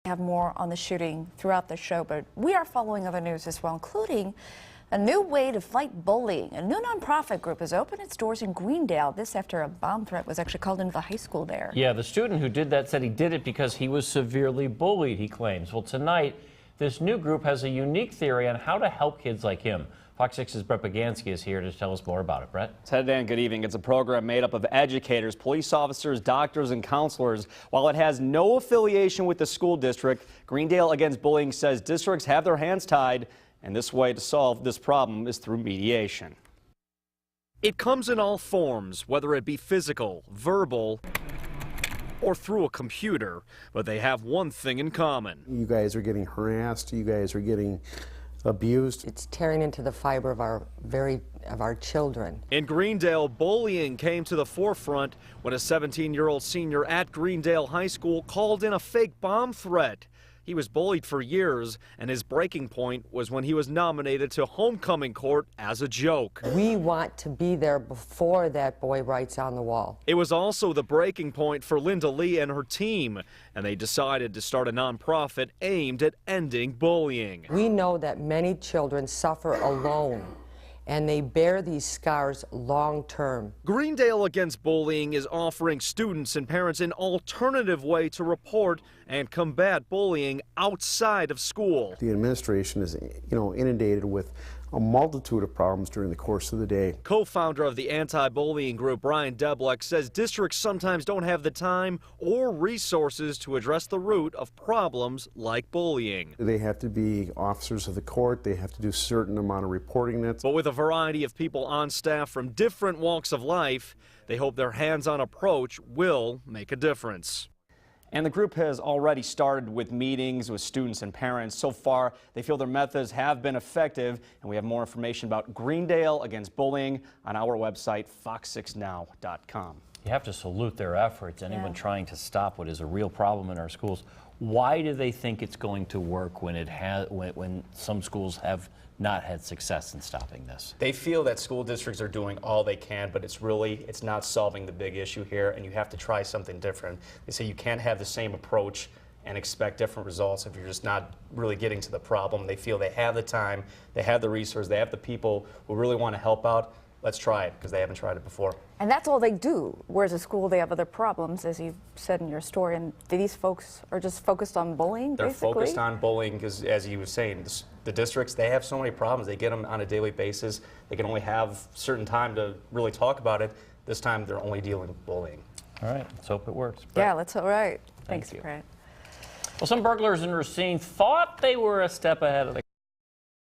Have more on the shooting throughout the show, but we are following other news as well, including a new way to fight bullying. A new nonprofit group has opened its doors in Greendale. This after a bomb threat was actually called into the high school there. Yeah, the student who did that said he did it because he was severely bullied, he claims. Well, tonight, this new group has a unique theory on how to help kids like him. Fox 6's Brett Bagansky is here to tell us more about it. Brett? Ted and good evening. It's a program made up of educators, police officers, doctors, and counselors. While it has no affiliation with the school district, Greendale Against Bullying says districts have their hands tied, and this way to solve this problem is through mediation. It comes in all forms, whether it be physical, verbal, or through a computer, but they have one thing in common. You guys are getting harassed, you guys are getting abused. It's tearing into the fiber of our children. In Greendale, bullying came to the forefront when a 17-year-old senior at Greendale High School called in a fake bomb threat. He was bullied for years, and his breaking point was when he was nominated to homecoming court as a joke. We want to be there before that boy writes on the wall. It was also the breaking point for Linda Lee and her team, and they decided to start a nonprofit aimed at ending bullying. We know that many children suffer alone, and they bear these scars long term. Greendale Against Bullying is offering students and parents an alternative way to report and combat bullying outside of school. The administration is, inundated with a multitude of problems during the course of the day. Co-founder of the anti-bullying group, Brian Debleck, says districts sometimes don't have the time or resources to address the root of problems like bullying. They have to be officers of the court, they have to do a certain amount of reporting. But with a variety of people on staff from different walks of life, they hope their hands-on approach will make a difference. And the group has already started with meetings with students and parents. So far, they feel their methods have been effective, and we have more information about Greendale Against Bullying on our website, fox6now.com. You have to salute their efforts. Anyone trying to stop what is a real problem in our schools. Why do they think it's going to work when when some schools have not had success in stopping this? They feel that school districts are doing all they can, but it's not solving the big issue here, and you have to try something different. They say you can't have the same approach and expect different results if you're just not really getting to the problem. They feel they have the time, they have the resources, they have the people who really want to help out. Let's try it, because they haven't tried it before. And that's all they do. Whereas at school, they have other problems, as you said in your story. And these folks are just focused on bullying, They're basically? focused on bullying because, as you were saying, the districts, they have so many problems. They get them on a daily basis. They can only have certain time to really talk about it. This time, they're only dealing with bullying. All right, let's hope it works. Brett. Yeah, let's hope. Right. Thanks, you. Brett. Well, some burglars in Racine thought they were a step ahead of the